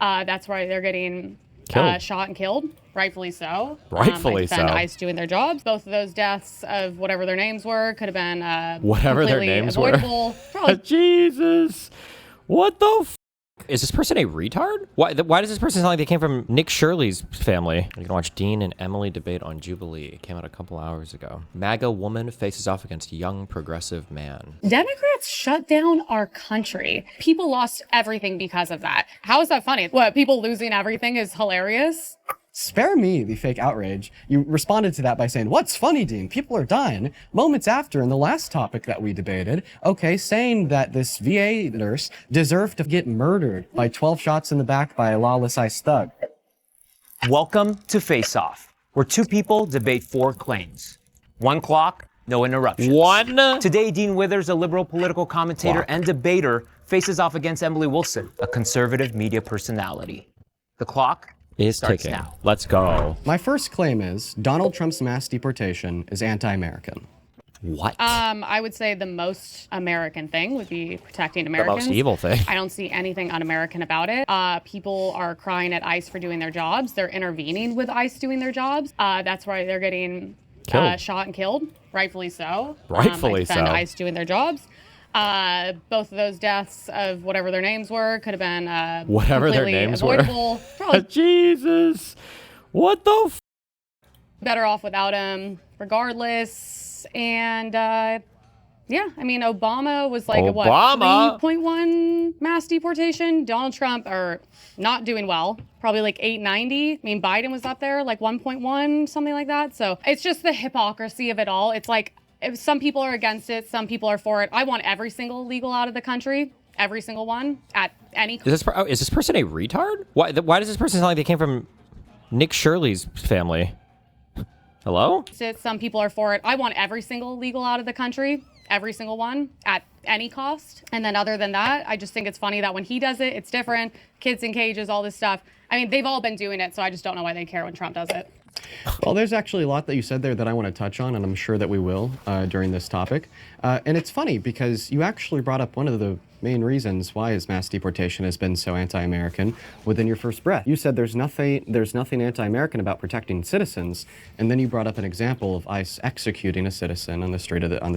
That's why they're getting shot and killed, rightfully so. Rightfully so. ICE doing their jobs. Both of those deaths of whatever their names were could have been whatever their names avoidable. Were. Jesus, what the? Is this person a retard? Why does this person sound like they came from Nick Shirley's family? You can watch Dean and Emily debate on Jubilee. It came out a couple hours ago. MAGA woman faces off against young progressive man. Democrats shut down our country. People lost everything because of that. How is that funny? What, people losing everything is hilarious? Spare me the fake outrage. You responded to that by saying, "What's funny, Dean? People are dying." Moments after, in the last topic that we debated, saying that this VA nurse deserved to get murdered by 12 shots in the back by a lawless ICE thug. Welcome to Face Off, where two people debate four claims. One clock, no interruptions. Today, Dean Withers, a liberal political commentator and debater, faces off against Emily Wilson, a conservative media personality. The clock is ticking. Now. Let's go. My first claim is Donald Trump's mass deportation is anti-American. What? I would say the most American thing would be protecting Americans. The most evil thing. I don't see anything un-American about it. People are crying at ICE for doing their jobs. They're intervening with ICE doing their jobs. That's why they're getting shot and killed, rightfully so. Rightfully so. ICE doing their jobs. Both of those deaths of whatever their names were could have been whatever their names avoidable. Were. Jesus, what the? Better off without him, regardless. And Obama was like what 3.1 mass deportation. Donald Trump are not doing well. Probably like 890. Biden was up there like 1.1, something like that. So it's just the hypocrisy of it all. It's like, if some people are against it, some people are for it. I want every single illegal out of the country, every single one, at any. Is this person a retard? Why does this person sound like they came from Nick Shirley's family? Hello? Some people are for it. I want every single illegal out of the country, every single one, at any cost. And then other than that, I just think it's funny that when he does it, it's different. Kids in cages, all this stuff. They've all been doing it, so I just don't know why they care when Trump does it. Well, there's actually a lot that you said there that I want to touch on, and I'm sure that we will during this topic. And it's funny because you actually brought up one of the main reasons why his mass deportation has been so anti-American within your first breath. You said there's nothing anti-American about protecting citizens, and then you brought up an example of ICE executing a citizen on the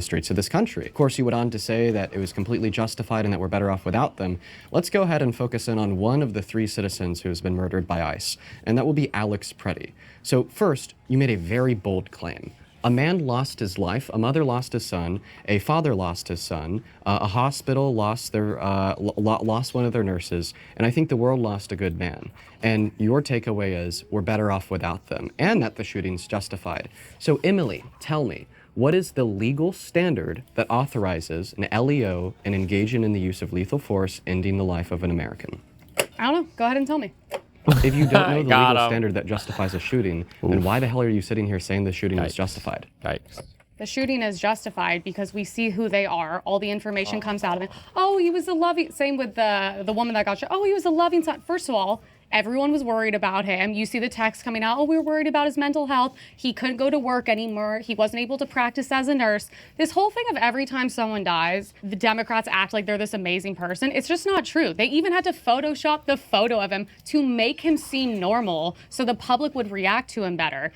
streets of this country. Of course, you went on to say that it was completely justified and that we're better off without them. Let's go ahead and focus in on one of the three citizens who has been murdered by ICE, and that will be Alex Preddy. So first, you made a very bold claim. A man lost his life, a mother lost his son, a father lost his son, a hospital lost one of their nurses, and I think the world lost a good man. And your takeaway is we're better off without them, and that the shooting's justified. So Emily, tell me, what is the legal standard that authorizes an LEO in engaging in the use of lethal force ending the life of an American? I don't know. Go ahead and tell me. If you don't know the legal standard that justifies a shooting, then why the hell are you sitting here saying the shooting is justified? Yikes. The shooting is justified because we see who they are. All the information comes out of it. Oh, he was a loving... Same with the woman that got shot. Oh, he was a loving son. First of all, everyone was worried about him. You see the text coming out. Oh, we were worried about his mental health. He couldn't go to work anymore. He wasn't able to practice as a nurse. This whole thing of every time someone dies, the Democrats act like they're this amazing person. It's just not true. They even had to Photoshop the photo of him to make him seem normal so the public would react to him better.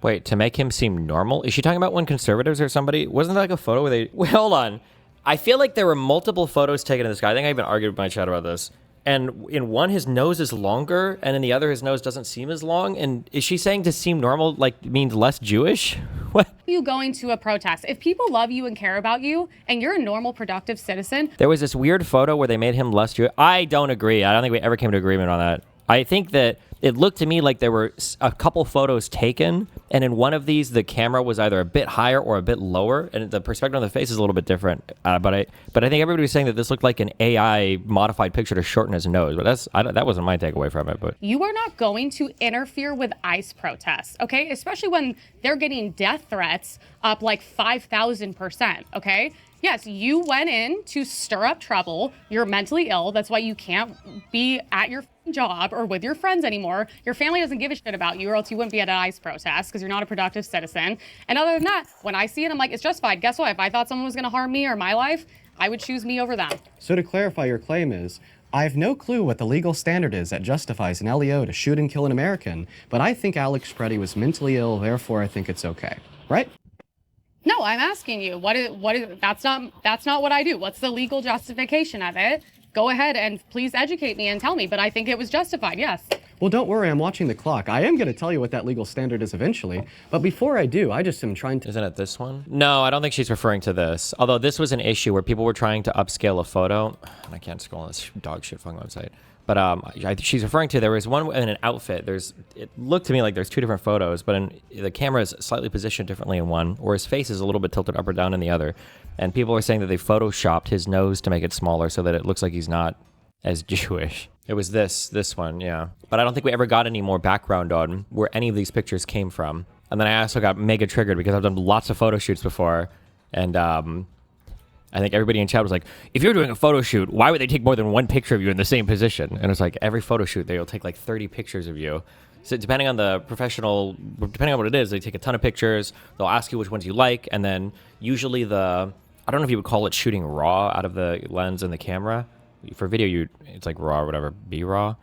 Wait, to make him seem normal? Is she talking about when conservatives or somebody? Wasn't there like a photo where they... Wait, hold on. I feel like there were multiple photos taken of this guy. I think I even argued with my chat about this. And in one, his nose is longer, and in the other, his nose doesn't seem as long. And is she saying to seem normal, like, means less Jewish? What? You going to a protest? If people love you and care about you, and you're a normal, productive citizen... There was this weird photo where they made him less Jewish. I don't agree. I don't think we ever came to agreement on that. I think that it looked to me like there were a couple photos taken, and in one of these, the camera was either a bit higher or a bit lower, and the perspective on the face is a little bit different. But I think everybody was saying that this looked like an AI modified picture to shorten his nose. But that wasn't my takeaway from it. But you are not going to interfere with ICE protests, okay? Especially when they're getting death threats up like 5,000%, okay? Yes, you went in to stir up trouble. You're mentally ill. That's why you can't be at your job or with your friends anymore. Your family doesn't give a shit about you, or else you wouldn't be at an ICE protest because you're not a productive citizen. And other than that, when I see it, I'm like, it's justified. Guess what? If I thought someone was going to harm me or my life, I would choose me over them. So to clarify, your claim is I have no clue what the legal standard is that justifies an LEO to shoot and kill an American, but I think Alex Preddy was mentally ill, therefore I think it's okay. Right? No, I'm asking you, that's not what I do. What's the legal justification of it? Go ahead and please educate me and tell me, but I think it was justified, yes. Well, don't worry, I'm watching the clock. I am going to tell you what that legal standard is eventually, but before I do, I just am trying to... Isn't it this one? No, I don't think she's referring to this. Although this was an issue where people were trying to upscale a photo. And I can't scroll on this dog shit fucking website. But she's referring to, there was one in an outfit. It looked to me like there's two different photos, but the camera is slightly positioned differently in one, or his face is a little bit tilted up or down in the other. And people are saying that they photoshopped his nose to make it smaller so that it looks like he's not as Jewish. It was this one, yeah. But I don't think we ever got any more background on where any of these pictures came from. And then I also got mega triggered because I've done lots of photo shoots before. And I think everybody in chat was like, if you're doing a photo shoot, why would they take more than one picture of you in the same position? And it's like, every photo shoot, they'll take like 30 pictures of you. So depending on what it is, they take a ton of pictures. They'll ask you which ones you like. And then usually I don't know if you would call it shooting raw out of the lens and the camera. For video, it's like raw or whatever, B-raw,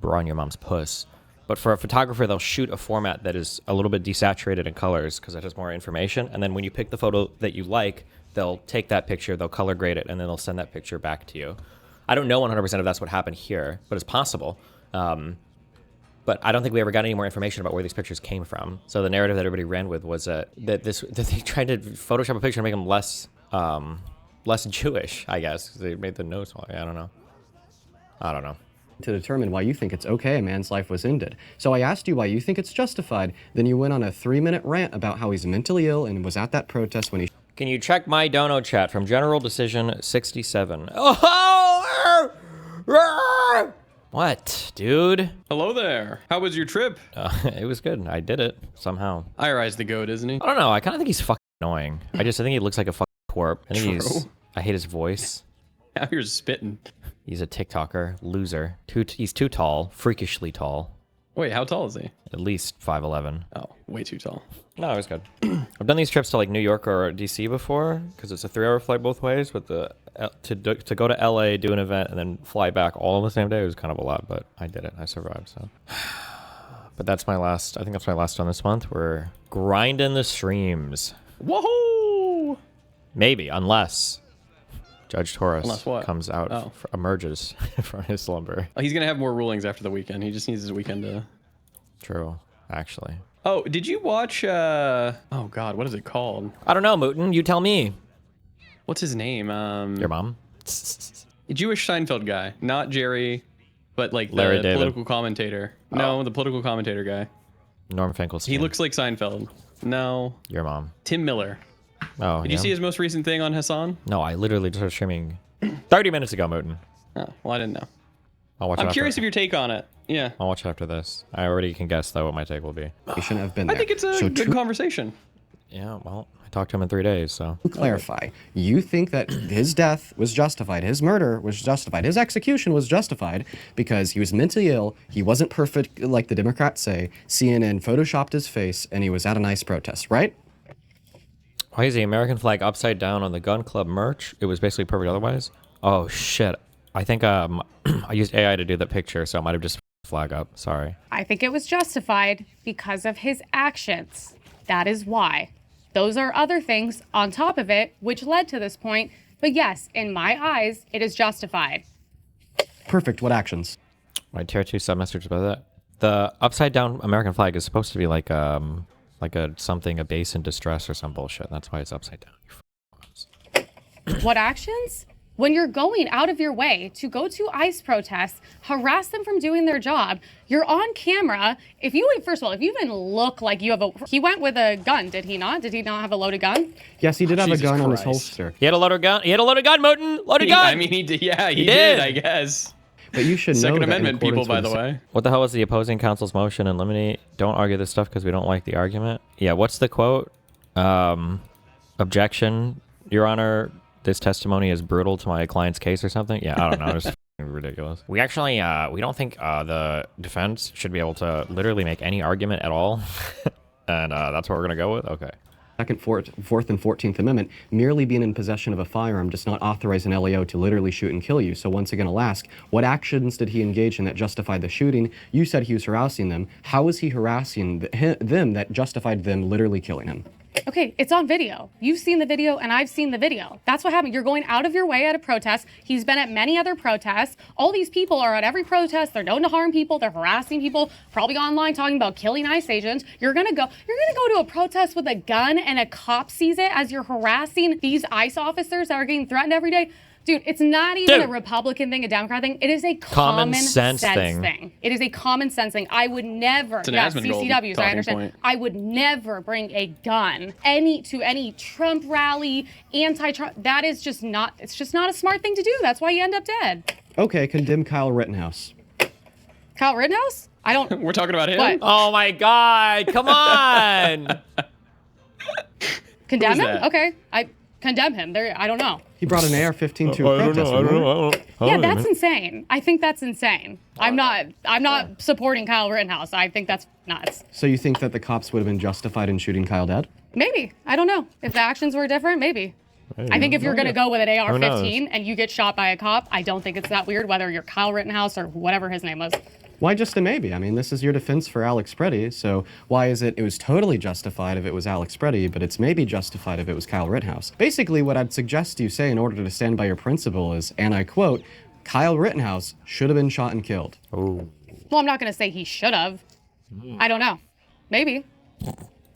raw in your mom's puss. But for a photographer, they'll shoot a format that is a little bit desaturated in colors because it has more information. And then when you pick the photo that you like, they'll take that picture, they'll color grade it, and then they'll send that picture back to you. I don't know 100% if that's what happened here, but it's possible. But I don't think we ever got any more information about where these pictures came from. So the narrative that everybody ran with was that they tried to Photoshop a picture and make them less Jewish, I guess. They made the nose smaller. I don't know. To determine why you think it's okay a man's life was ended. So I asked you why you think it's justified, then you went on a 3-minute rant about how he's mentally ill and was at that protest when he... Can you check my dono chat from General Decision 67? Oh! What, dude? Hello there. How was your trip? It was good. I did it somehow. Iri's the goat, isn't he? I don't know. I kind of think he's fucking annoying. I think he looks like a fucking twerp. I hate his voice. Now you're spitting. He's a TikToker. Loser. He's too tall. Freakishly tall. Wait, how tall is he? At least 5'11". Oh, way too tall. No, it was good. I've done these trips to like New York or DC before because it's a 3-hour flight both ways. But to go to LA, do an event, and then fly back all on the same day was kind of a lot. But I did it. I survived. So. But that's my last. I think that's my last one this month. We're grinding the streams. Whoa! Maybe, unless Judge Torres comes out, emerges from his slumber. Oh, he's gonna have more rulings after the weekend. He just needs his weekend to. True, actually. Oh, did you watch? Oh God, what is it called? I don't know, Mouton. You tell me. What's his name? Your mom. Jewish Seinfeld guy, not Jerry, but like Larry the David. political commentator. Oh. No, the political commentator guy. Norm Finkelstein. He looks like Seinfeld. No. Your mom. Tim Miller. Oh, Did you see his most recent thing on Hassan? No, I literally just started streaming 30 minutes ago, Mouton. Oh, well, I didn't know. I'll watch I'm curious of your take on it. Yeah. I'll watch it after this. I already can guess, though, what my take will be. He shouldn't have been there. I think it's a good conversation. Yeah, well, I talked to him in 3 days, so. To clarify, you think that his death was justified, his murder was justified, his execution was justified because he was mentally ill, he wasn't perfect like the Democrats say, CNN photoshopped his face, and he was at a nice protest, right? Why is the American flag upside down on the gun club merch? It was basically perfect otherwise. Oh, shit. I think I used AI to do the picture, so I might have just flag up. Sorry. I think it was justified because of his actions. That is why. Those are other things on top of it, which led to this point. But yes, in my eyes, it is justified. Perfect. What actions? My tier 2 sub-message about that. The upside down American flag is supposed to be like a base in distress or some bullshit. That's why it's upside down. What actions? When you're going out of your way to go to ICE protests, harass them from doing their job, you're on camera. First of all, if you even look like you have he went with a gun, did he not? Did he not have a loaded gun? Yes, he did have Jesus a gun on his Christ. holster. He had a loaded gun. He had a loaded gun, Mouton. Loaded gun. I mean, he did. Yeah, he did. I guess. But you should know Second that Amendment people, by the way. What the hell was the opposing counsel's motion and eliminate? Don't argue this stuff because we don't like the argument. Yeah, what's the quote? Objection, Your Honor. This testimony is brutal to my client's case or something. Yeah, I don't know. It's ridiculous. We actually, we don't think the defense should be able to literally make any argument at all. And that's what we're going to go with? Okay. Second, Fourth, and 14th Amendment, merely being in possession of a firearm does not authorize an LAO to literally shoot and kill you. So once again, I'll ask, what actions did he engage in that justified the shooting? You said he was harassing them. How was he harassing them that justified them literally killing him? Okay, it's on video. You've seen the video and I've seen the video. That's what happened. You're going out of your way at a protest. He's been at many other protests. All these people are at every protest. They're known to harm people. They're harassing people, probably online talking about killing ICE agents. You're gonna go to a protest with a gun and a cop sees it as you're harassing these ICE officers that are getting threatened every day. Dude, it's not even a Republican thing, a Democrat thing. It is a common sense thing. It is a common sense thing. I would never, CCWs, I understand. Point. I would never bring a gun to any Trump rally, anti-Trump. That is just not, it's just not a smart thing to do. That's why you end up dead. Okay, condemn Kyle Rittenhouse. Kyle Rittenhouse? I don't. We're talking about him? What? Oh my God, come on. Condemn Who's him? that? Okay, I condemn him. I don't know. He brought an AR-15 to a protest. remember? Yeah, that's insane. I think that's insane. I'm not supporting Kyle Rittenhouse. I think that's nuts. So you think that the cops would have been justified in shooting Kyle dead? Maybe. I don't know. If the actions were different, maybe. I think if you're going to go with an AR-15 and you get shot by a cop, I don't think it's that weird, whether you're Kyle Rittenhouse or whatever his name was. Why just a maybe? I mean, this is your defense for Alex Preddy, so why is it was totally justified if it was Alex Preddy, but it's maybe justified if it was Kyle Rittenhouse? Basically, what I'd suggest you say in order to stand by your principle is, and I quote, Kyle Rittenhouse should have been shot and killed. Oh. Well, I'm not going to say he should have. I don't know. Maybe.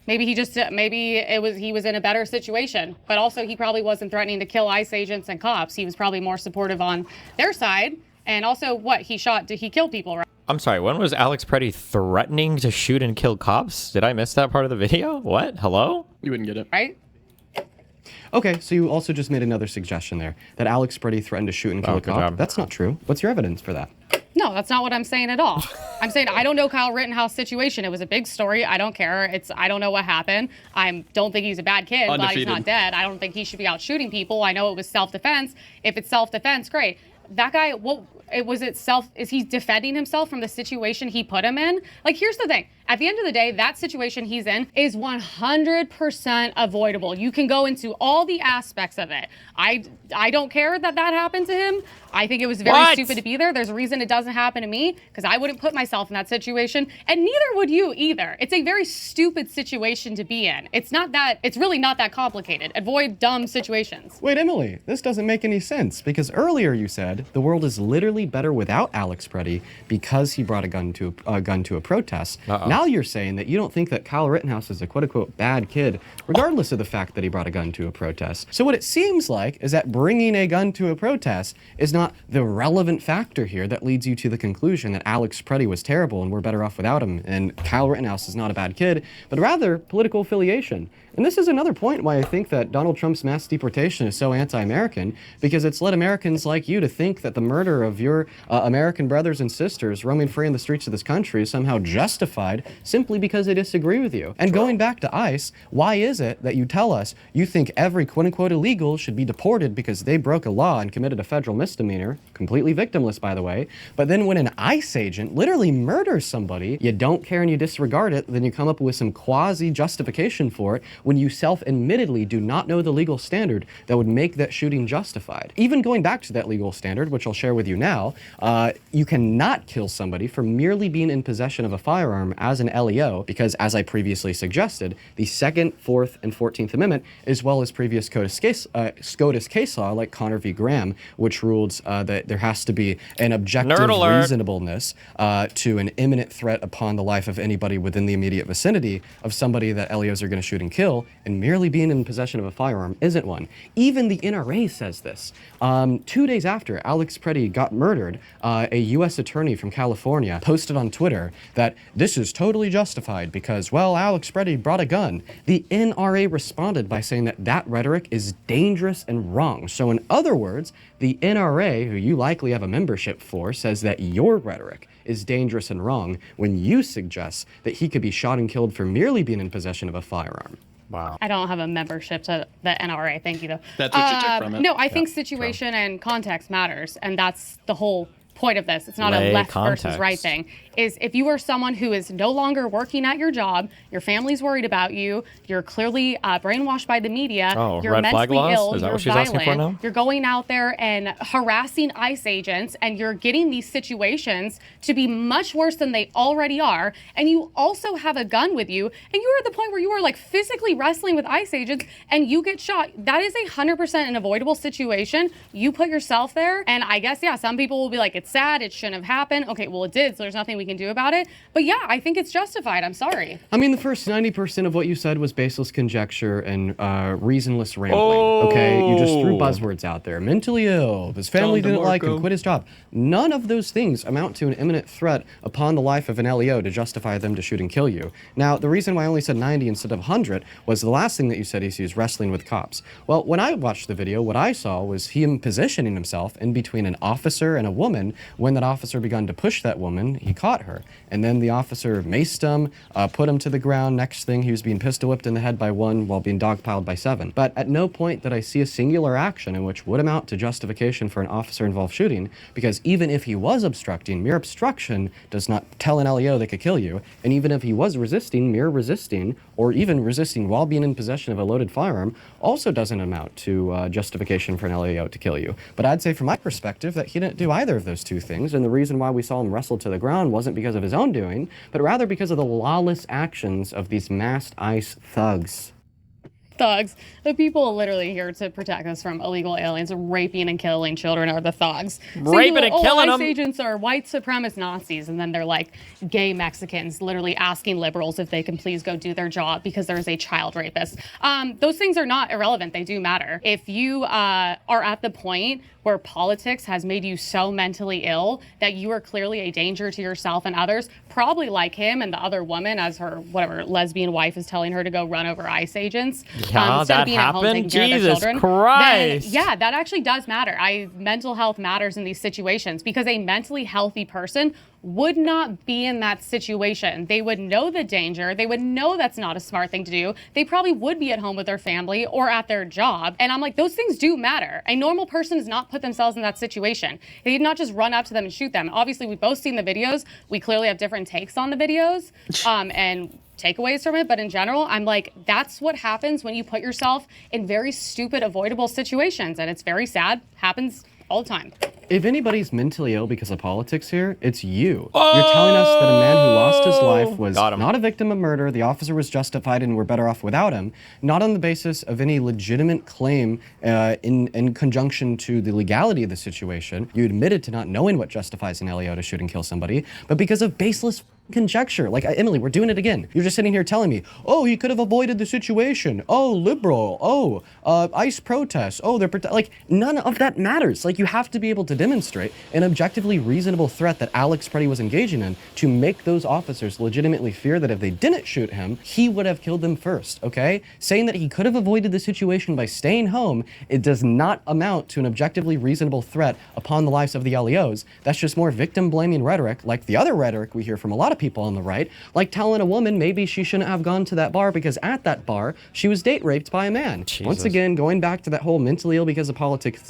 Maybe he was in a better situation, but also he probably wasn't threatening to kill ICE agents and cops. He was probably more supportive on their side. And also, did he kill people, right? I'm sorry, when was Alex Preddy threatening to shoot and kill cops? Did I miss that part of the video? What? Hello? You wouldn't get it. Right? Okay, so you also just made another suggestion there, that Alex Preddy threatened to shoot and kill a good cop. job. That's not true. What's your evidence for that? No, that's not what I'm saying at all. I'm saying I don't know Kyle Rittenhouse situation. It was a big story. I don't care. I don't know what happened. I don't think he's a bad kid, but he's not dead. I don't think he should be out shooting people. I know it was self-defense. If it's self-defense, great. That guy, is he defending himself from the situation he put him in? Like, here's the thing. At the end of the day, that situation he's in is 100% avoidable. You can go into all the aspects of it. I don't care that happened to him. I think it was very stupid to be there. There's a reason it doesn't happen to me, because I wouldn't put myself in that situation, and neither would you either. It's a very stupid situation to be in. It's really not that complicated. Avoid dumb situations. Wait, Emily, this doesn't make any sense, because earlier you said the world is literally better without Alex Preddy because he brought a gun to a protest. Now you're saying that you don't think that Kyle Rittenhouse is a quote-unquote bad kid, regardless of the fact that he brought a gun to a protest. So what it seems like is that bringing a gun to a protest is not the relevant factor here that leads you to the conclusion that Alex Preddy was terrible and we're better off without him, and Kyle Rittenhouse is not a bad kid, but rather political affiliation. And this is another point why I think that Donald Trump's mass deportation is so anti-American, because it's led Americans like you to think that the murder of your American brothers and sisters roaming free in the streets of this country is somehow justified simply because they disagree with you. And going back to ICE, why is it that you tell us you think every quote-unquote illegal should be deported because they broke a law and committed a federal misdemeanor, completely victimless, by the way, but then when an ICE agent literally murders somebody, you don't care and you disregard it, then you come up with some quasi-justification for it, when you self-admittedly do not know the legal standard that would make that shooting justified. Even going back to that legal standard, which I'll share with you now, you cannot kill somebody for merely being in possession of a firearm as an LEO, because as I previously suggested, the 2nd, 4th, and 14th Amendment, as well as previous SCOTUS case law like Connor v. Graham, which ruled that there has to be an objective reasonableness to an imminent threat upon the life of anybody within the immediate vicinity of somebody that LEOs are going to shoot and kill, and merely being in possession of a firearm isn't one. Even the NRA says this. 2 days after Alex Preddy got murdered, a U.S. attorney from California posted on Twitter that this is totally justified because, well, Alex Preddy brought a gun. The NRA responded by saying that that rhetoric is dangerous and wrong. So in other words, the NRA, who you likely have a membership for, says that your rhetoric is dangerous and wrong when you suggest that he could be shot and killed for merely being in possession of a firearm. Wow. I don't have a membership to the NRA. Thank you, though. That's what you took from it. No, I think situation and context matters, and that's the whole point of this. It's not a left versus right thing. Is if you are someone who is no longer working at your job, your family's worried about you, you're clearly brainwashed by the media, you're red flag mentally laws? ill, Is that you're what she's asking for violent, now? you're going out there and harassing ICE agents, and you're getting these situations to be much worse than they already are, and you also have a gun with you, and you are at the point where you are like physically wrestling with ICE agents, and you get shot. That is 100% an avoidable situation. You put yourself there, and I guess, yeah, some people will be like, it's sad, it shouldn't have happened. Okay, well, it did, so there's nothing we can do about it. But yeah, I think it's justified. I'm sorry. I mean, the first 90% of what you said was baseless conjecture and reasonless rambling. Okay, you just threw buzzwords out there. Mentally ill, his family didn't like him, quit his job. None of those things amount to an imminent threat upon the life of an LEO to justify them to shoot and kill you. Now, the reason why I only said 90 instead of 100 was the last thing that you said is wrestling with cops. Well, when I watched the video, what I saw was him positioning himself in between an officer and a woman. When that officer began to push that woman, he caught her. And then the officer maced him, put him to the ground. Next thing, he was being pistol whipped in the head by 1 while being dogpiled by 7. But at no point did I see a singular action in which would amount to justification for an officer-involved shooting, because even if he was obstructing, mere obstruction does not tell an LEO they could kill you. And even if he was resisting, mere resisting, or even resisting while being in possession of a loaded firearm, also doesn't amount to justification for an LEO to kill you. But I'd say from my perspective that he didn't do either of those two things, and the reason why we saw him wrestle to the ground wasn't because of his own doing, but rather because of the lawless actions of these masked ICE thugs. Thugs. The people literally here to protect us from illegal aliens raping and killing children are the thugs. Raping and killing ICE them. agents are white supremacist Nazis, and then they're like gay Mexicans, literally asking liberals if they can please go do their job because there is a child rapist. Those things are not irrelevant. They do matter. If you are at the point where politics has made you so mentally ill that you are clearly a danger to yourself and others, probably like him and the other woman, as her whatever lesbian wife is telling her to go run over ICE agents. Yeah, Instead that of being at home taking happened? care of their Jesus children, Christ. then, yeah, that actually does matter. Mental health matters in these situations because a mentally healthy person would not be in that situation. They would know the danger. They would know that's not a smart thing to do. They probably would be at home with their family or at their job. And I'm like, those things do matter. A normal person does not put themselves in that situation. They did not just run up to them and shoot them. Obviously, we've both seen the videos. We clearly have different takes on the videos and takeaways from it. But in general, I'm like, that's what happens when you put yourself in very stupid, avoidable situations. And it's very sad. Happens all the time. If anybody's mentally ill because of politics here, it's you. You're telling us that a man who lost his life was not a victim of murder, the officer was justified and we're better off without him, not on the basis of any legitimate claim in conjunction to the legality of the situation. You admitted to not knowing what justifies an LEO to shoot and kill somebody, but because of baseless conjecture. Like, Emily, we're doing it again. You're just sitting here telling me, oh, he could have avoided the situation. Oh, liberal. Oh, ICE protests. Oh, they're like, none of that matters. Like, you have to be able to demonstrate an objectively reasonable threat that Alex Preddy was engaging in to make those officers legitimately fear that if they didn't shoot him, he would have killed them first, okay? Saying that he could have avoided the situation by staying home, it does not amount to an objectively reasonable threat upon the lives of the LEOs. That's just more victim-blaming rhetoric, like the other rhetoric we hear from a lot of people on the right, like telling a woman maybe she shouldn't have gone to that bar because at that bar she was date raped by a man. Jesus. Once again, going back to that whole mentally ill because of politics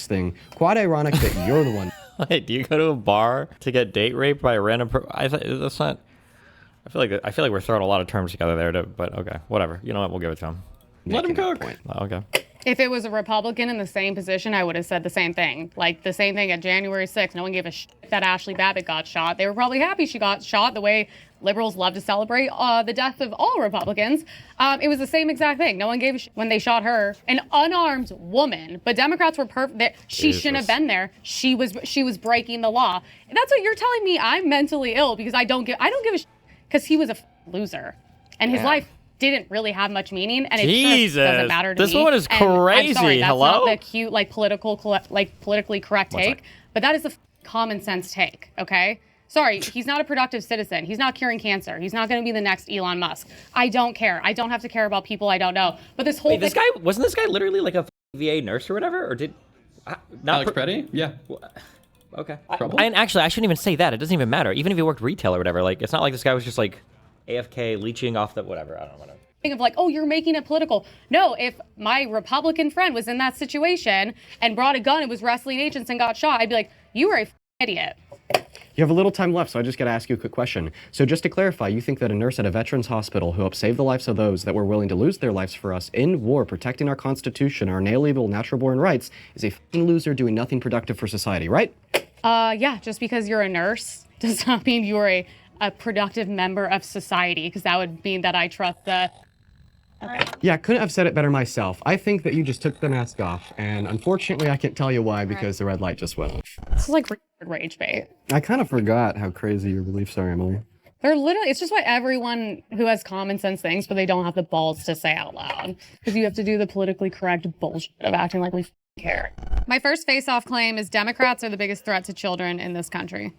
thing, quite ironic that you're the one. Wait, do you go to a bar to get date raped by a random that's not. I feel like we're throwing a lot of terms together there, but okay, whatever. You know what? We'll give it to him. Let him cook. Okay. If it was a Republican in the same position, I would have said the same thing. Like the same thing at January 6th. No one gave a shit that Ashley Babbitt got shot. They were probably happy she got shot the way liberals love to celebrate the death of all Republicans. It was the same exact thing. No one gave a shit when they shot her, an unarmed woman. But Democrats were perfect. She shouldn't have been there. She was breaking the law. And that's what you're telling me. I'm mentally ill because I don't give a shit because he was a loser, and his life didn't really have much meaning, and it just doesn't matter to me. This one is And crazy. I'm sorry, that's Hello? not the cute, politically correct take, but that is the common sense take. Okay. Sorry, he's not a productive citizen. He's not curing cancer. He's not going to be the next Elon Musk. I don't care. I don't have to care about people I don't know. But this whole Wait, wasn't this guy literally like a VA nurse or whatever, or did Alex Preddy? Yeah. Okay. Trouble? Actually, I shouldn't even say that. It doesn't even matter. Even if he worked retail or whatever, like it's not like this guy was just like AFK leeching off the whatever. I don't know. Whatever. Of like, oh, you're making it political. No, if my Republican friend was in that situation and brought a gun and was wrestling agents and got shot, I'd be like, you are a idiot. You have a little time left, so I just got to ask you a quick question. So just to clarify, you think that a nurse at a veterans hospital who helped save the lives of those that were willing to lose their lives for us in war, protecting our Constitution, our inalienable natural-born rights, is a f***ing loser doing nothing productive for society, right? Yeah, just because you're a nurse does not mean you're a productive member of society, because that would mean that I trust the... Okay. Yeah, couldn't have said it better myself. I think that you just took the mask off, and unfortunately I can't tell you why because the red light just went off. This is like rage bait. I kind of forgot how crazy your beliefs are, Emily. They're literally, it's just what everyone who has common sense thinks, but they don't have the balls to say out loud. Because you have to do the politically correct bullshit of acting like we care. My first face-off claim is Democrats are the biggest threat to children in this country.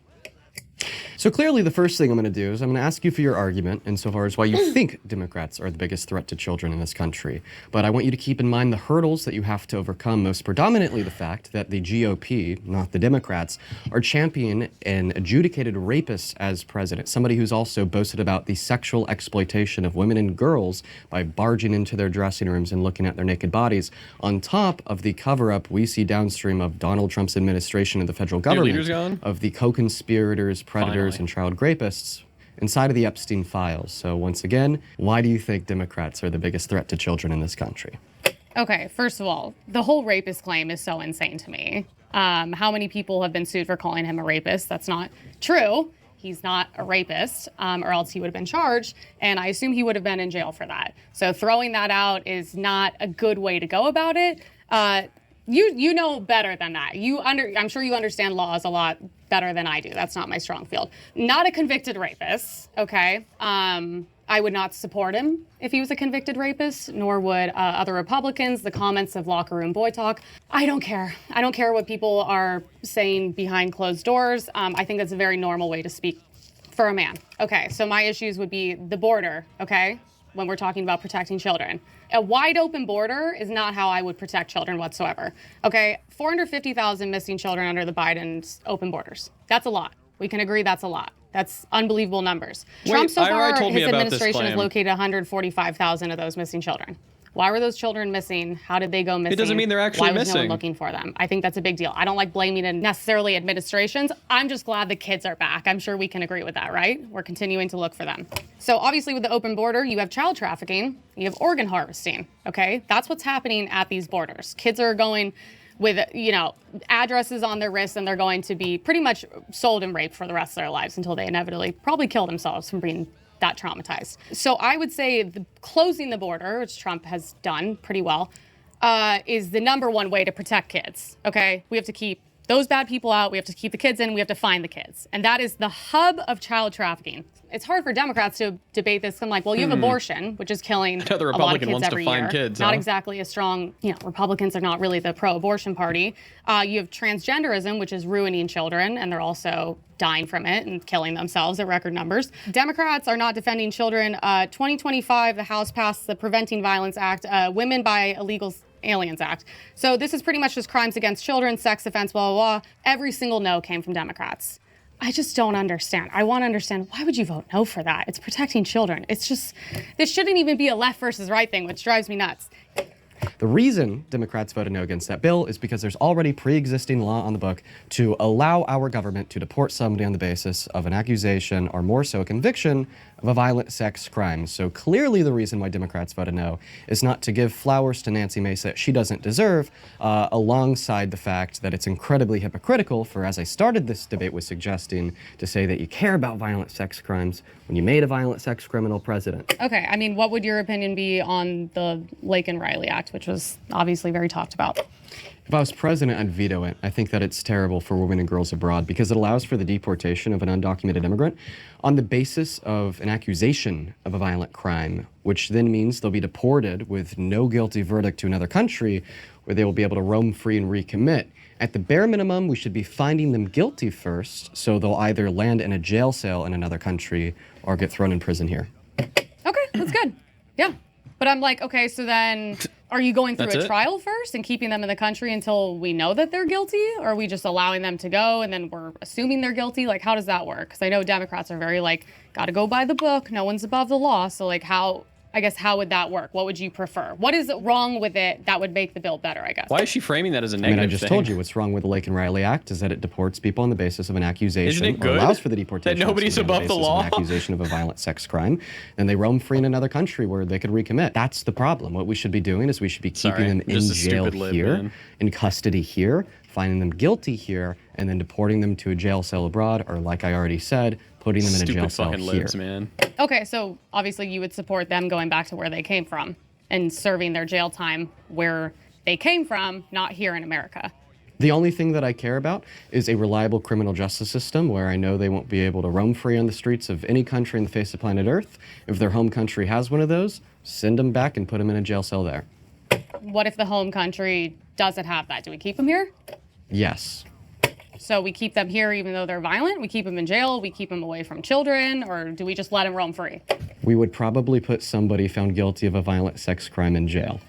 So clearly the first thing I'm going to do is I'm going to ask you for your argument insofar as why you think Democrats are the biggest threat to children in this country. But I want you to keep in mind the hurdles that you have to overcome, most predominantly the fact that the GOP, not the Democrats, are championing an adjudicated rapist as president, somebody who's also boasted about the sexual exploitation of women and girls by barging into their dressing rooms and looking at their naked bodies, on top of the cover-up we see downstream of Donald Trump's administration of the federal government, of the co-conspirators, predators, and child rapists inside of the Epstein files. So once again, why do you think Democrats are the biggest threat to children in this country? Okay, first of all, the whole rapist claim is so insane to me. How many people have been sued for calling him a rapist? That's not true. He's not a rapist, or else he would have been charged, and I assume he would have been in jail for that. So throwing that out is not a good way to go about it. You know better than that. I'm sure you understand laws a lot better than I do. That's not my strong field. Not a convicted rapist, okay? I would not support him if he was a convicted rapist, nor would other Republicans. The comments of locker room boy talk, I don't care. I don't care what people are saying behind closed doors. I think that's a very normal way to speak for a man. Okay, so my issues would be the border, okay? When we're talking about protecting children. A wide open border is not how I would protect children whatsoever. Okay, 450,000 missing children under the Biden's open borders. That's a lot. We can agree that's a lot. That's unbelievable numbers. Trump so far, his administration has located 145,000 of those missing children. Why were those children missing? How did they go missing? It doesn't mean they're actually missing. Why was no one missing. looking for them? I think that's a big deal. I don't like blaming it necessarily administrations. I'm just glad the kids are back. I'm sure we can agree with that, right? We're continuing to look for them. So obviously with the open border, you have child trafficking, you have organ harvesting, okay? That's what's happening at these borders. Kids are going with, addresses on their wrists, and they're going to be pretty much sold and raped for the rest of their lives until they inevitably probably kill themselves from being that traumatized. So I would say closing the border, which Trump has done pretty well, is the number one way to protect kids, okay? We have to keep those bad people out. We have to keep the kids in. We have to find the kids. And that is the hub of child trafficking. It's hard for Democrats to debate this. I'm like, well, you have abortion, which is killing Another a lot of Republican kids wants to every find year. kids, Not huh? exactly a strong, Republicans are not really the pro-abortion party. You have transgenderism, which is ruining children, and they're also dying from it and killing themselves at record numbers. Democrats are not defending children. 2025, the House passed the Preventing Violence Act, Women by Illegal Aliens Act. So this is pretty much just crimes against children, sex offense, blah, blah, blah. Every single no came from Democrats. I just don't understand. I want to understand, why would you vote no for that? It's protecting children. It's just, this shouldn't even be a left versus right thing, which drives me nuts. The reason Democrats voted no against that bill is because there's already pre-existing law on the book to allow our government to deport somebody on the basis of an accusation, or more so a conviction, of a violent sex crime. So clearly the reason why Democrats voted no is not to give flowers to Nancy Mace that she doesn't deserve, alongside the fact that it's incredibly hypocritical for, as I started this debate with suggesting, to say that you care about violent sex crimes when you made a violent sex criminal president. Okay, I mean, what would your opinion be on the Lake and Riley Act, which was obviously very talked about? If I was president, I'd veto it. I think that it's terrible for women and girls abroad because it allows for the deportation of an undocumented immigrant on the basis of an accusation of a violent crime, which then means they'll be deported with no guilty verdict to another country where they will be able to roam free and recommit. At the bare minimum, we should be finding them guilty first, so they'll either land in a jail cell in another country or get thrown in prison here. Okay, that's good. Yeah. But I'm like, okay, so then are you going through a trial first and keeping them in the country until we know that they're guilty? Or are we just allowing them to go and then we're assuming they're guilty? Like, how does that work? Because I know Democrats are very like, got to go by the book. No one's above the law. So like, how I guess, how would that work? What would you prefer? What is wrong with it that would make the bill better, I guess? Why is she framing that as a I negative mean, I just thing? told you what's wrong with the Lake and Riley Act is that it deports people on the basis of an accusation. Isn't it or good allows for the deportation that nobody's on the above the basis of law? an accusation of a violent sex crime, and they roam free in another country where they could recommit. That's the problem. What we should be doing is we should be keeping Sorry, them in just a jail stupid lib, here, man. in custody here, finding them guilty here, and then deporting them to a jail cell abroad, or like I already said, putting them in a jail Stupid cell fucking here. libs, man. Okay, so obviously you would support them going back to where they came from and serving their jail time where they came from, not here in America. The only thing that I care about is a reliable criminal justice system where I know they won't be able to roam free on the streets of any country on the face of planet Earth. If their home country has one of those, send them back and put them in a jail cell there. What if the home country doesn't have that? Do we keep them here? Yes. So we keep them here even though they're violent? We keep them in jail? We keep them away from children? Or do we just let them roam free? We would probably put somebody found guilty of a violent sex crime in jail.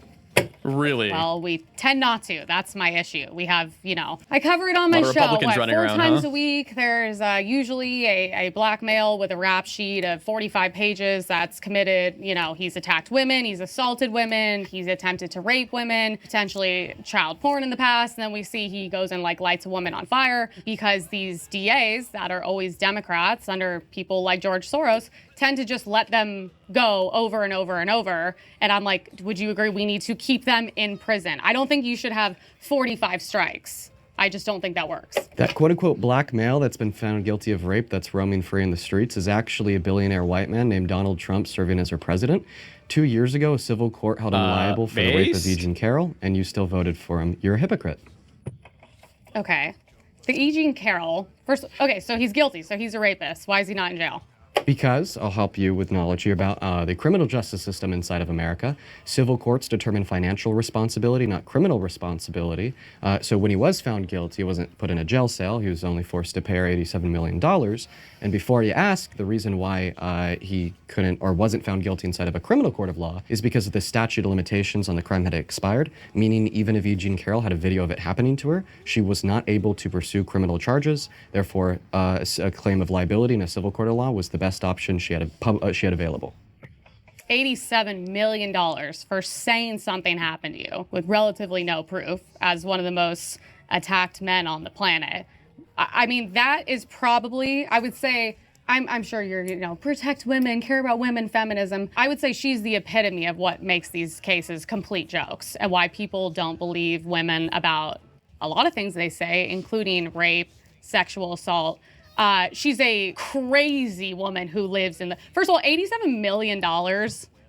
Really? Well, we tend not to. That's my issue. We have, I cover it on my Lot of show. Republicans running Four around, times huh? a week, there's usually a black male with a rap sheet of 45 pages that's committed, he's attacked women, he's assaulted women, he's attempted to rape women, potentially child porn in the past, and then we see he goes and lights a woman on fire because these DAs that are always Democrats under people like George Soros tend to just let them go over and over and over. And I'm like, would you agree we need to keep them in prison? I don't think you should have 45 strikes. I just don't think that works. That quote-unquote black male that's been found guilty of rape that's roaming free in the streets is actually a billionaire white man named Donald Trump serving as our president. 2 years ago, a civil court held him liable for the rape of based? Eugene Carroll, and you still voted for him. You're a hypocrite. Okay. The Eugene Carroll, so he's guilty, so he's a rapist. Why is he not in jail? Because I'll help you with knowledge here about the criminal justice system inside of America. Civil courts determine financial responsibility, not criminal responsibility. So when he was found guilty, he wasn't put in a jail cell. He was only forced to pay $87 million. And before you ask, the reason why he couldn't or wasn't found guilty inside of a criminal court of law is because of the statute of limitations on the crime had expired, meaning even if Eugene Carroll had a video of it happening to her, she was not able to pursue criminal charges. Therefore, a claim of liability in a civil court of law was the best option she had available. $87 million for saying something happened to you with relatively no proof as one of the most attacked men on the planet. I mean, that is probably, I would say, I'm sure you're, protect women, care about women, feminism. I would say she's the epitome of what makes these cases complete jokes and why people don't believe women about a lot of things they say, including rape, sexual assault. She's a crazy woman who lives in first of all, $87 million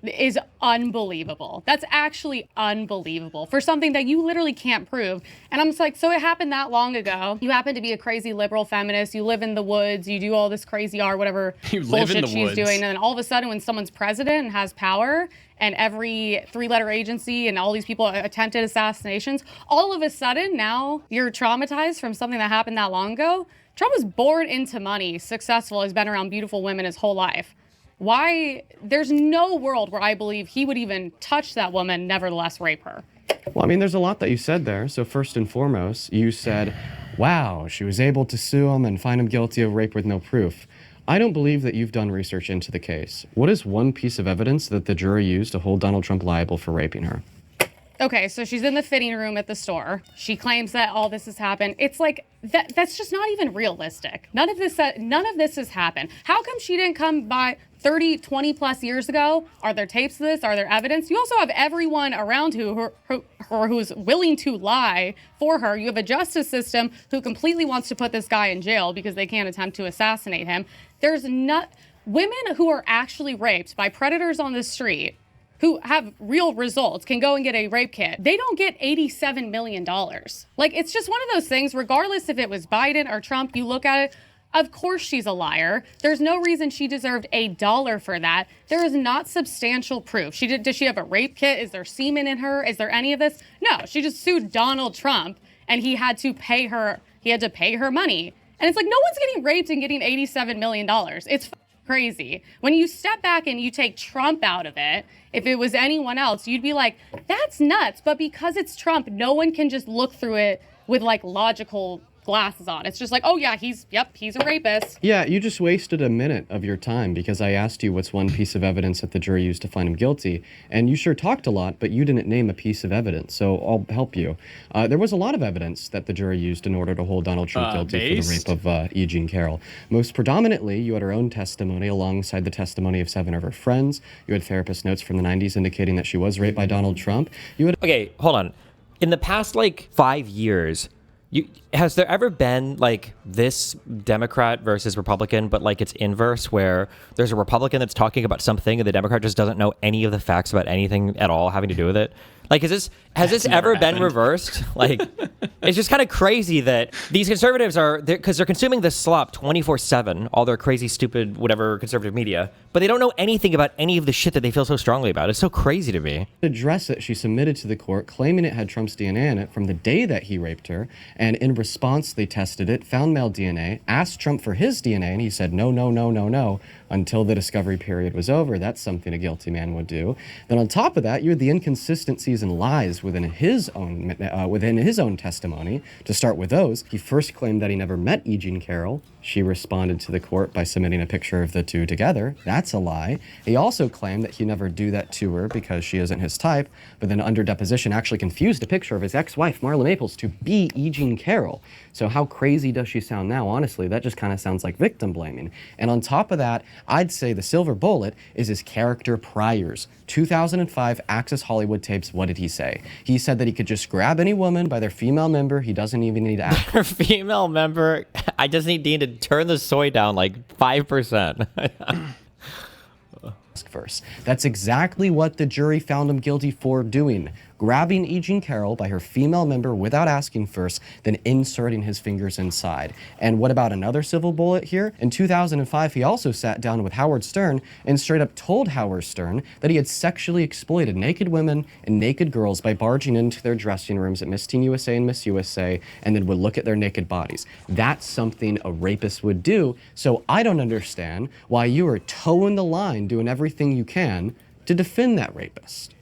is unbelievable. That's actually unbelievable for something that you literally can't prove. And I'm just like, so it happened that long ago. You happen to be a crazy liberal feminist. You live in the woods. You do all this crazy art, whatever bullshit she's doing. And then all of a sudden when someone's president and has power and every three-letter agency and all these people attempted assassinations, all of a sudden now you're traumatized from something that happened that long ago. Trump was born into money, successful, has been around beautiful women his whole life. Why? There's no world where I believe he would even touch that woman, nevertheless rape her. Well, I mean, there's a lot that you said there. So first and foremost, you said, wow, she was able to sue him and find him guilty of rape with no proof. I don't believe that you've done research into the case. What is one piece of evidence that the jury used to hold Donald Trump liable for raping her? Okay, so she's in the fitting room at the store. She claims that all this has happened. It's like, that's just not even realistic. None of this has happened. How come she didn't come by 30, 20 plus years ago? Are there tapes of this? Are there evidence? You also have everyone around who's willing to lie for her. You have a justice system who completely wants to put this guy in jail because they can't attempt to assassinate him. There's not women who are actually raped by predators on the street who have real results can go and get a rape kit. They don't get $87 million. Like, it's just one of those things, regardless if it was Biden or Trump, you look at it, of course she's a liar. There's no reason she deserved $1 for that. There is not substantial proof. Does she have a rape kit? Is there semen in her? Is there any of this? No, she just sued Donald Trump and he had to pay her money. And it's like, no one's getting raped and getting $87 million. It's crazy. When you step back and you take Trump out of it, if it was anyone else, you'd be like, that's nuts. But because it's Trump, no one can just look through it with like logical glasses on. It's just like, oh yeah, he's a rapist. Yeah, you just wasted a minute of your time because I asked you what's one piece of evidence that the jury used to find him guilty, and you sure talked a lot, but you didn't name a piece of evidence, so I'll help you. There was a lot of evidence that the jury used in order to hold Donald Trump guilty for the rape of E. Jean Carroll. Most predominantly, you had her own testimony alongside the testimony of 7 of her friends. You had therapist notes from the 90s indicating that she was raped by Donald Trump. You had... Okay, hold on. In the past, like, 5 years, has there ever been like this Democrat versus Republican, but like it's inverse, where there's a Republican that's talking about something and the Democrat just doesn't know any of the facts about anything at all having to do with it? Like, has this ever been reversed? Like, it's just kind of crazy that these conservatives are, because they're consuming this slop 24/7, all their crazy, stupid, whatever conservative media, but they don't know anything about any of the shit that they feel so strongly about. It's so crazy to me. Address it, she submitted to the court, claiming it had Trump's DNA in it from the day that he raped her, and in response, they tested it, found male DNA, asked Trump for his DNA, and he said no, no, no, no, no, until the discovery period was over. That's something a guilty man would do. Then on top of that, you had the inconsistencies and lies within his own testimony. To start with those, he first claimed that he never met E. Jean Carroll. She responded to the court by submitting a picture of the two together. That's a lie. He also claimed that he never do that to her because she isn't his type, but then under deposition actually confused a picture of his ex-wife, Marla Maples, to be E. Jean Carroll. So how crazy does she sound now? Honestly, that just kind of sounds like victim blaming. And on top of that, I'd say the silver bullet is his character priors. 2005 Access Hollywood tapes, what did he say? He said that he could just grab any woman by their female member. He doesn't even need to ask. Her female member, I just need to turn the soy down like 5%. First. That's exactly what the jury found him guilty for doing. Grabbing E. Jean Carroll by her female member without asking first, then inserting his fingers inside. And what about another civil bullet here? In 2005, he also sat down with Howard Stern and straight up told Howard Stern that he had sexually exploited naked women and naked girls by barging into their dressing rooms at Miss Teen USA and Miss USA, and then would look at their naked bodies. That's something a rapist would do, so I don't understand why you are toeing the line, doing everything you can to defend that rapist.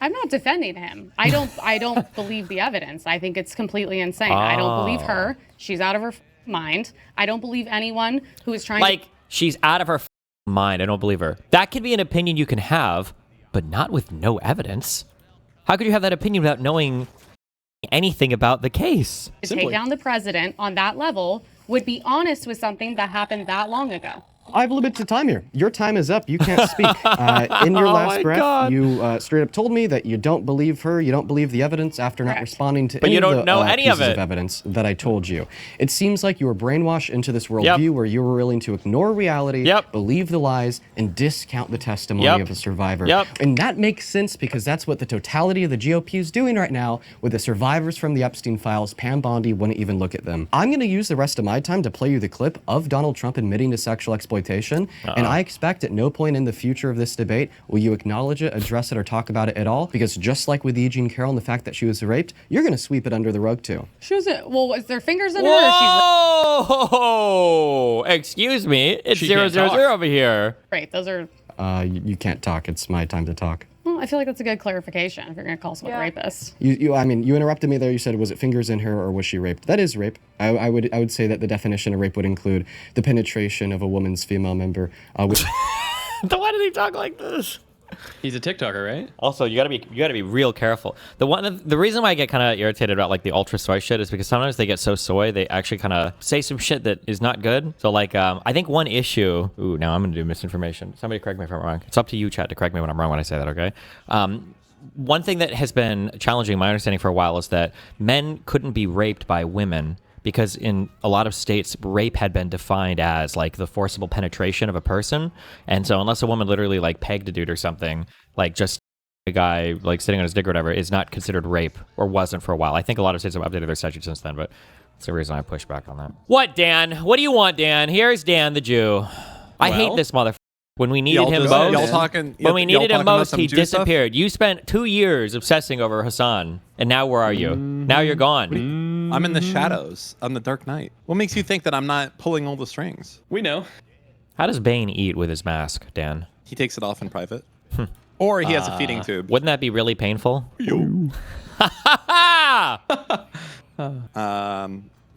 I'm not defending him. I don't believe the evidence. I think it's completely insane. I don't believe her. She's out of her mind. I don't believe anyone who is trying to... she's out of her mind. I don't believe her. That could be an opinion you can have, but not with no evidence. How could you have that opinion without knowing anything about the case? To take down the president on that level would be honest with something that happened that long ago. I have limited time here. Your time is up. You can't speak. In your last breath, you straight up told me that you don't believe her, you don't believe the evidence after not responding to any of the pieces of evidence that I told you. It seems like you were brainwashed into this worldview where you were willing to ignore reality, believe the lies, and discount the testimony of a survivor. And that makes sense because that's what the totality of the GOP is doing right now with the survivors from the Epstein files. Pam Bondi wouldn't even look at them. I'm going to use the rest of my time to play you the clip of Donald Trump admitting to sexual exploitation. And I expect at no point in the future of this debate will you acknowledge it, address it, or talk about it at all, because just like with E. Jean Carroll and the fact that she was raped, you're going to sweep it under the rug too. She was well, is there fingers in her? Whoa! Excuse me, it's 000 over here. Right, those are... You can't talk. It's my time to talk. Well, I feel like that's a good clarification if you're going to call someone a rapist. I mean, you interrupted me there. You said, was it fingers in her or was she raped? That is rape. I would say that the definition of rape would include the penetration of a woman's female member. Why did he talk like this? He's a TikToker, right? Also, you gotta be real careful. The reason why I get kind of irritated about like the ultra soy shit is because sometimes they get so soy they actually kind of say some shit that is not good. So like I think one issue. Ooh, now I'm gonna do misinformation. Somebody correct me if I'm wrong. It's up to you, chat, to correct me when I'm wrong when I say that. Okay. One thing that has been challenging my understanding for a while is that men couldn't be raped by women, because in a lot of states, rape had been defined as like the forcible penetration of a person. And so unless a woman literally like pegged a dude or something, like just a guy like sitting on his dick or whatever, is not considered rape, or wasn't for a while. I think a lot of states have updated their statute since then, but that's the reason I push back on that. What, Dan? What do you want, Dan? Here's Dan the Jew. I hate this motherfucker. When we needed him most, he disappeared. You spent 2 years obsessing over Hassan, and now where are you? Now you're gone. I'm in the shadows. I'm the Dark Knight. What makes you think that I'm not pulling all the strings? We know. How does Bane eat with his mask, Dan? He takes it off in private. Or he has a feeding tube. Wouldn't that be really painful?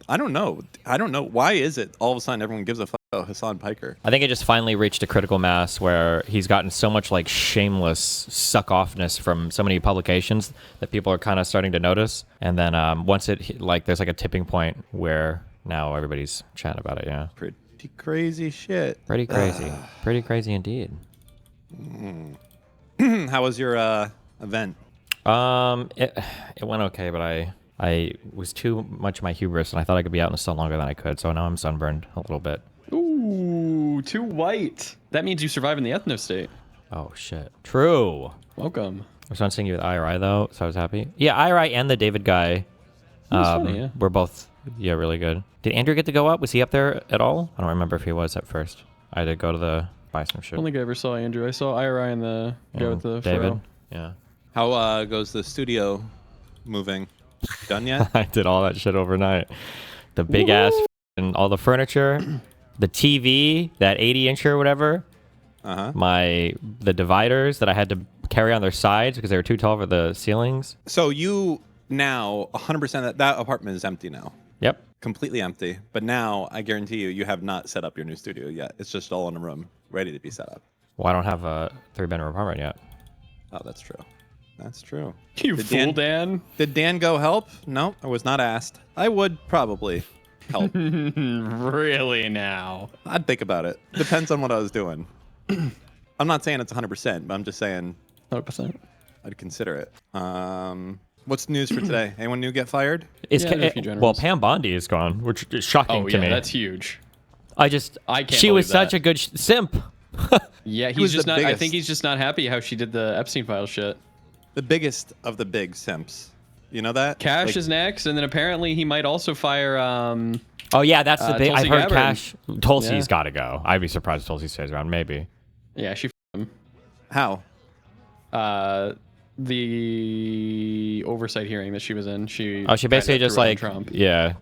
I don't know. Why is it all of a sudden everyone gives a fuck about Hassan Piker? I think it just finally reached a critical mass where he's gotten so much like shameless suck-offness from so many publications that people are kind of starting to notice. And then once it like there's like a tipping point where now everybody's chatting about it. Yeah. Pretty crazy shit. Pretty crazy. Pretty crazy indeed. How was your event? It went okay, but I was too much of my hubris, and I thought I could be out in the sun longer than I could, so now I'm sunburned a little bit. Ooh, too white. That means you survive in the ethno state. Oh, shit. True. Welcome. I was trying to sing you with IRI, though, so I was happy. Yeah, IRI and the David guy Funny, yeah. were both, really good. Did Andrew get to go up? Was he up there at all? I don't remember if he was at first. I had to go to buy some shit. I don't think I ever saw Andrew. I saw IRI and the guy with the David. furrow. Yeah. How goes the studio moving? Done yet? I did all that shit overnight. The big ass and all the furniture, the TV, that 80-inch or whatever. The dividers that I had to carry on their sides because they were too tall for the ceilings. So you now 100% that apartment is empty now. Yep. Completely empty. But now I guarantee you have not set up your new studio yet. It's just all in a room, ready to be set up. Well, I don't have a 3-bedroom apartment yet. Oh, that's true. That's true. You fool, Dan. Did Dan go help? No, I was not asked. I would probably help. Really now? I'd think about it. Depends on what I was doing. I'm not saying it's 100%, but I'm just saying 100%. I'd consider it. What's news for today? Anyone new get fired? Is Yeah, there's a few generals. well, Pam Bondi is gone, which is shocking Oh, to yeah, me. that's huge. I can't she was believe such that. a good simp. Yeah, was he's just the not. I biggest. think he's just not happy how she did the Epstein file shit. The biggest of the big simps. You know that? Cash Like, is next, and then apparently he might also fire. Oh yeah, that's the big. Tulsi I've heard Gabbard. Cash. Tulsi's Yeah. got to go. I'd be surprised if Tulsi stays around. Maybe. Yeah, she. Him. How? The oversight hearing that she was in. She. Oh, she basically kinda just threw it on like Trump. yeah.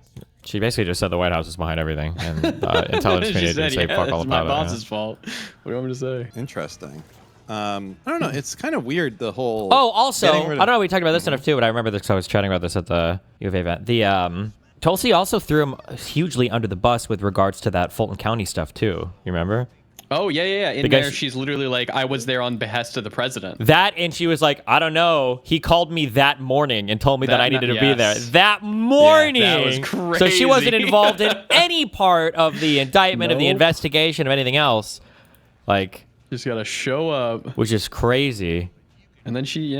She basically just said the White House is behind everything, and intelligence She community said, didn't say yeah, fuck all it's my about boss's it. fault. What do you want me to say? Interesting. I don't know. It's kind of weird, the whole... Oh, also, I getting rid don't of- know. We talked about this enough too, but I remember this because I was chatting about this at the U of A event. The Tulsi also threw him hugely under the bus with regards to that Fulton County stuff too. You remember? Oh yeah. In Because there, she's literally like, I was there on behest of the president. That, and she was like, I don't know. He called me that morning and told me that I needed to be there. yes. That morning. that was So she wasn't crazy. involved in any part of the indictment, of the Nope. investigation, of anything else. Like, Just gotta show up, which is crazy. and then she's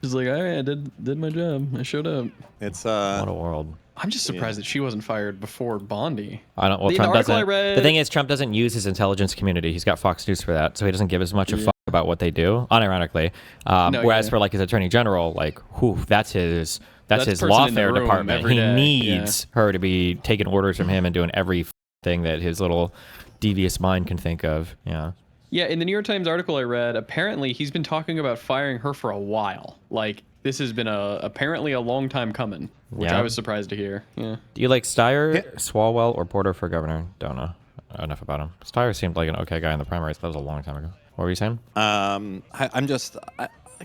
like, all right, I did my job. I showed up. It's, What a world. I'm just surprised that she wasn't fired before Bondi. I don't. Well, The Trump article I doesn't. read- The thing is, Trump doesn't use his intelligence community. He's got Fox News for that, so he doesn't give as much a fuck about what they do. Unironically, whereas yeah. for like his attorney general, like, whew, that's his person lawfare in the room department. every He day, needs her to be taking orders from him and doing every thing that his little devious mind can think of. Yeah. Yeah, in the New York Times article I read, apparently he's been talking about firing her for a while. Like, this has been apparently a long time coming, which Yeah. I was surprised to hear. Yeah. Do you like Steyer, Swalwell, or Porter for governor? Don't know enough about him. Steyer seemed like an okay guy in the primaries. That was a long time ago. What were you saying?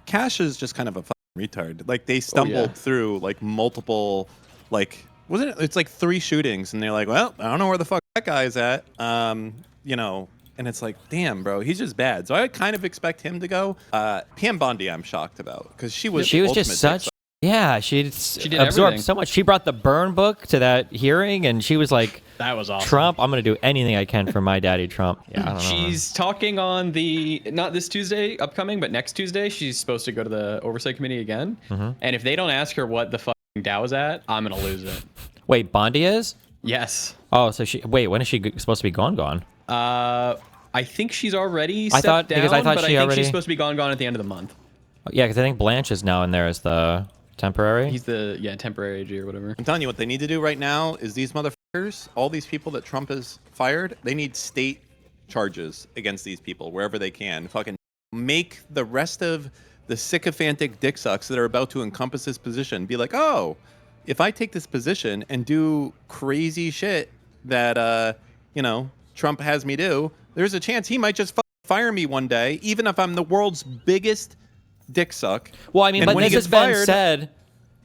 Cash is just kind of a fucking retard. Like, they stumbled through, like, multiple, like, wasn't it? It's like 3 shootings, and they're like, well, I don't know where the fuck that guy's at. You know, and it's like, damn, bro, he's just bad. So I kind of expect him to go. Pam Bondi, I'm shocked about, because she was She the was just ultimate such. dick Yeah, she did absorbed everything. so much. She brought the burn book to that hearing, and she was like, That was awesome. Trump, I'm going to do anything I can for my daddy Trump. Yeah, I don't know. She's talking on not this Tuesday upcoming, but next Tuesday, she's supposed to go to the Oversight Committee again. Mm-hmm. And if they don't ask her what the fucking Dow is at, I'm going to lose it. Wait, Bondi is? Yes. Oh, so when is she supposed to be gone? I think she's already I stepped thought- down, because I thought but she I think already- she's supposed to be gone at the end of the month. Yeah, because I think Blanche is now in there as the temporary. He's the, temporary AG or whatever. I'm telling you, what they need to do right now is these motherfuckers, all these people that Trump has fired, they need state charges against these people wherever they can. Fucking make the rest of the sycophantic dick sucks that are about to encompass this position be like, oh, if I take this position and do crazy shit that, Trump has me do, there's a chance he might just fire me one day, even if I'm the world's biggest dick suck. Well, I mean, And but when he this has gets been fired- said.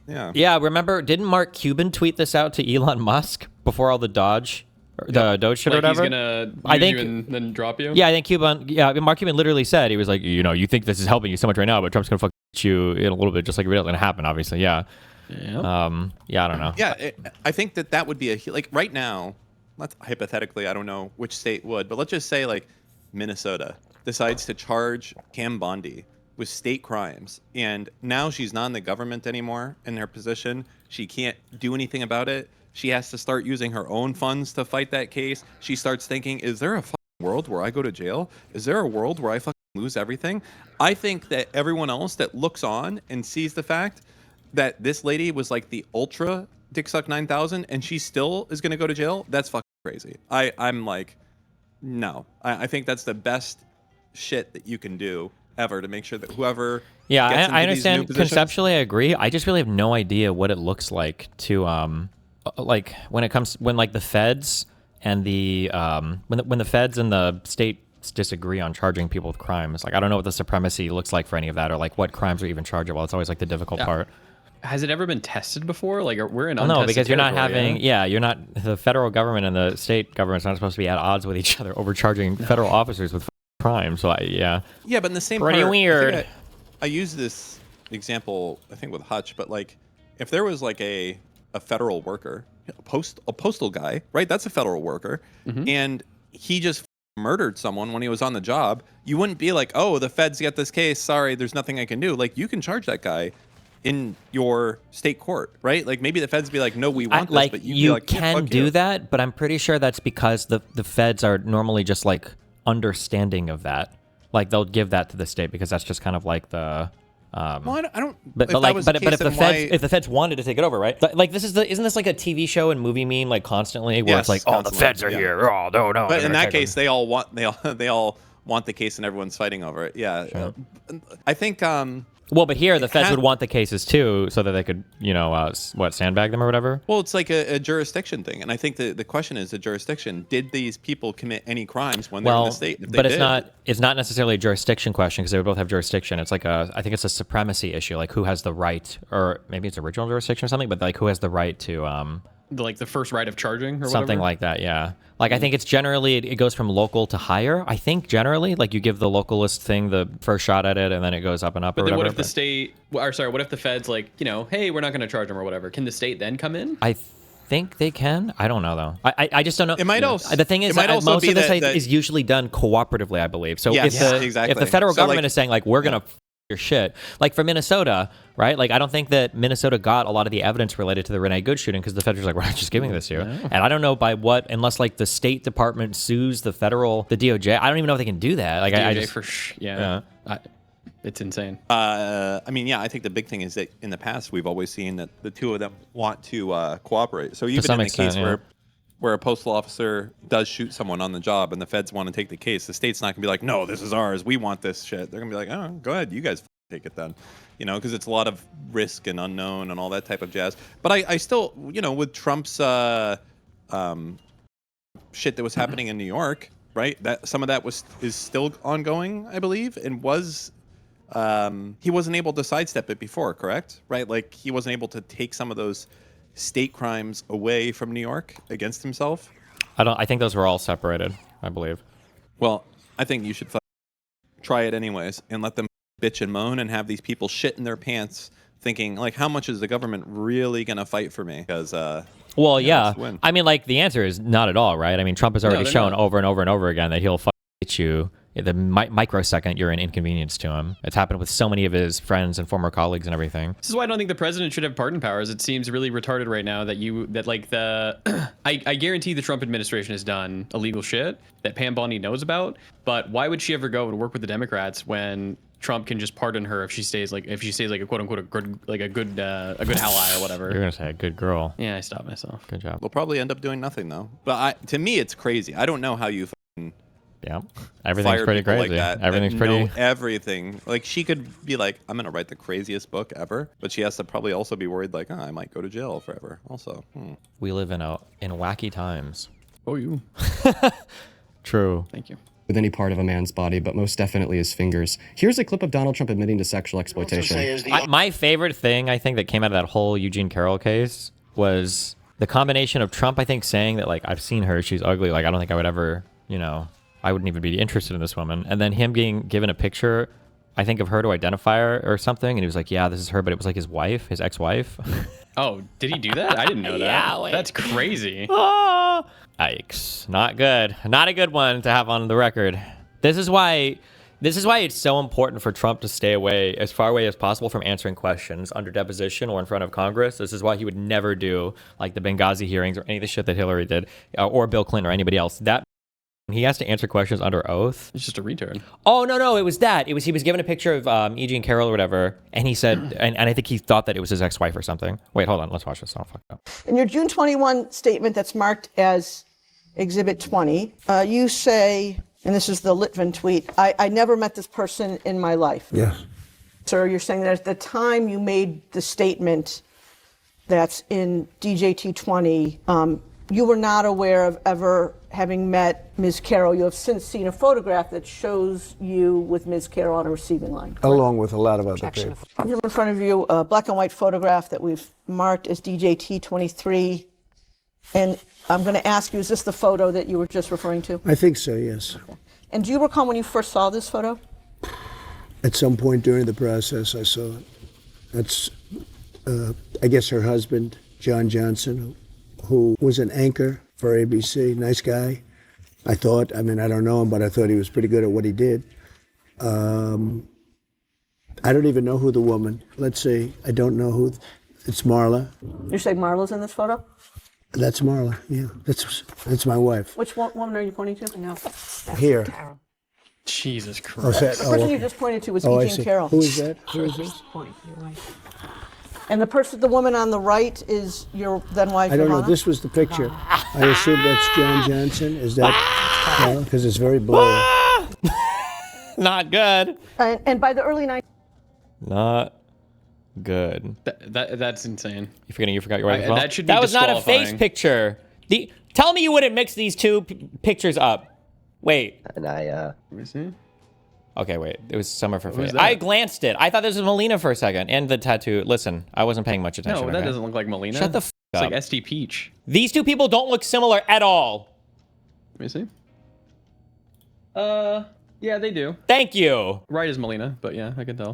Yeah, remember, didn't Mark Cuban tweet this out to Elon Musk before all the Doge shit or whatever? He's gonna use you and then drop you? Yeah, I think Mark Cuban literally said, he was like, you think this is helping you so much right now, but Trump's gonna fuck you in a little bit, just like it's gonna happen, obviously, yeah. Yeah. I don't know. Yeah, I think that would be like right now, let's hypothetically, I don't know which state would, but let's just say like Minnesota decides to charge Cam Bondi with state crimes, and now she's not in the government anymore in her position. She can't do anything about it. She has to start using her own funds to fight that case. She starts thinking, is there a fucking world where I go to jail? Is there a world where I fucking lose everything? I think that everyone else that looks on and sees the fact that this lady was like the ultra Dick Suck 9000 and she still is going to go to jail, that's fucking crazy. I'm like, no. I think that's the best shit that you can do ever to make sure that whoever Yeah, gets into I these understand. new positions- Conceptually, I agree. I just really have no idea what it looks like to like when like the feds and the when the feds and the states disagree on charging people with crimes. Like I don't know what the supremacy looks like for any of that, or like what crimes are even chargeable. It's always like the difficult part. Has it ever been tested before? Like we're in No, because you're not territory, having you're not, the federal government and the state government's not supposed to be at odds with each other overcharging federal officers with crime. So yeah, but in the same pretty part, weird. I use this example I think with Hutch, but like if there was like a federal worker, a postal guy, right? That's a federal worker, and he just murdered someone when he was on the job. You wouldn't be like, oh, the feds get this case. Sorry, there's nothing I can do. Like you can charge that guy in your state court, right? Like maybe the feds be like, no, we want this, but you'd be like, yeah, can fuck do you. that, but I'm pretty sure that's because the feds are normally just like understanding of that. Like they'll give that to the state because that's just kind of like the Well, I don't. But if that was the case, then if the feds wanted to take it over, right? Like isn't this like a TV show and movie meme like constantly where it's like, oh, the feds are here. Oh no. But in that case, they all want the case and everyone's fighting over it. Yeah. Sure. I think. Well, but here the feds would want the cases too, so that they could, sandbag them or whatever. Well, it's like a jurisdiction thing, and I think the question is the jurisdiction. Did these people commit any crimes when they were in the state? If they but did, it's not necessarily a jurisdiction question because they would both have jurisdiction. It's like I think it's a supremacy issue, like who has the right, or maybe it's original jurisdiction or something, but like who has the right to like the first right of charging or something whatever? like that. Yeah. Like I think it's generally it goes from local to higher. I think generally like you give the localist thing the first shot at it and then it goes up and up. But or then whatever. what if the state? What if the feds like hey, we're not going to charge them or whatever? Can the state then come in? I think they can. I don't know though. I just don't know. It might also. The thing is, it might also most be of this that is usually done cooperatively, I believe. So Yes, if the federal So, government like- is saying like we're gonna your shit, like for Minnesota, right? Like I don't think that Minnesota got a lot of the evidence related to the Renee Good shooting because the feds like we're not just giving this to you, and I don't know by what, unless like the State Department sues the DOJ. I don't even know if they can do that. Like I just it's insane. I think the big thing is that in the past we've always seen that the two of them want to cooperate. So even some in the extent, case where a postal officer does shoot someone on the job and the feds want to take the case, the state's not gonna be like, no, this is ours. We want this shit. They're gonna be like, oh, go ahead, you guys take it then, because it's a lot of risk and unknown and all that type of jazz. But I still, with Trump's shit that was happening in New York, right? That some of that is still ongoing, I believe, and was. He wasn't able to sidestep it before, correct? Right? Like he wasn't able to take some of those state crimes away from New York against himself. I think those were all separated, I believe. Well, I think you should try it anyways and let them bitch and moan and have these people shit in their pants thinking like, how much is the government really going to fight for me? Because well, yeah. I mean, like the answer is not at all, right? I mean, Trump has already shown over and over and over again that he'll hit you the microsecond you're an inconvenience to him. It's happened with so many of his friends and former colleagues and everything. This is why I don't think the president should have pardon powers. It seems really retarded right now I guarantee the Trump administration has done illegal shit that Pam Bondi knows about, but why would she ever go and work with the Democrats when Trump can just pardon her if she stays like a quote unquote a good ally or whatever? You're gonna say a good girl. Yeah, I stopped myself. Good job. we'll probably end up doing nothing though. But to me, it's crazy. I don't know how you Yeah, everything's fire pretty people crazy. like that. Everything's that pretty. know everything. Like she could be like, I'm gonna write the craziest book ever, but she has to probably also be worried like, I might go to jail forever. Also, We live in wacky times. Oh, you. True. Thank you. With any part of a man's body, but most definitely his fingers. Here's a clip of Donald Trump admitting to sexual exploitation. My favorite thing, I think, that came out of that whole Eugene Carroll case was the combination of Trump, I think, saying that, like, I've seen her, she's ugly, like, I don't think I would ever, you know, I wouldn't even be interested in this woman. And then him being given a picture, I think, of her to identify her or something, and he was like, yeah, this is her, but it was like his wife, his ex-wife. Oh, did he do that? I didn't know that. Yeah, wait. That's crazy. Ah, yikes. Not good. Not a good one to have on the record. This is why it's so important for Trump to stay away, as far away as possible, from answering questions under deposition or in front of Congress. This is why he would never do like the Benghazi hearings or any of the shit that Hillary did, or Bill Clinton or anybody else. That he has to answer questions under oath. It's just a retard. Oh, no, it was that. He was given a picture of Eugene Carroll or whatever, and he said, and I think he thought that it was his ex-wife or something. Wait, hold on, let's watch this. Oh, fuck up. In your June 21 statement that's marked as Exhibit 20, you say, and this is the Litvin tweet, I never met this person in my life. Yes. So you're saying that at the time you made the statement that's in DJT 20, you were not aware of ever having met Ms. Carroll. You have since seen a photograph that shows you with Ms. Carroll on a receiving line. Along with a lot of other people. I have in front of you a black and white photograph that we've marked as DJT 23. And I'm going to ask you, is this the photo that you were just referring to? I think so, yes. And do you recall when you first saw this photo? At some point during the process, I saw it. That's, I guess, her husband, John Johnson, who was an anchor for ABC. Nice guy. I thought, I mean, I don't know him, but I thought he was pretty good at what he did. I don't even know who the woman, let's see, I don't know who, it's Marla. You say Marla's in this photo? That's Marla, yeah. That's my wife. Which woman are you pointing to? No. Here. Jesus Oh, is Christ. that, The person you just pointed to was I Eugene see. Carroll. Who is that? Who is this? And the woman on the right is your then wife, I don't know. Ivana? This was the picture. I assume that's John Johnson. Is that? Because it's very blurry. Not good. And by the early 90s. Not good. That's insane. You forgot your wife as well? That should be That was not a face disqualifying. picture. Tell me you wouldn't mix these two pictures up. Wait. And I, Let me see. Okay, wait. It was some of her face. that? I glanced it. I thought this was Melina for a second. And the tattoo. Listen, I wasn't paying much attention. No, that okay? doesn't look like Melina. Shut the f It's up. like SD Peach. These two people don't look similar at all. Let me see. Yeah, they do. Thank you. Right as Melina, but yeah, I can tell.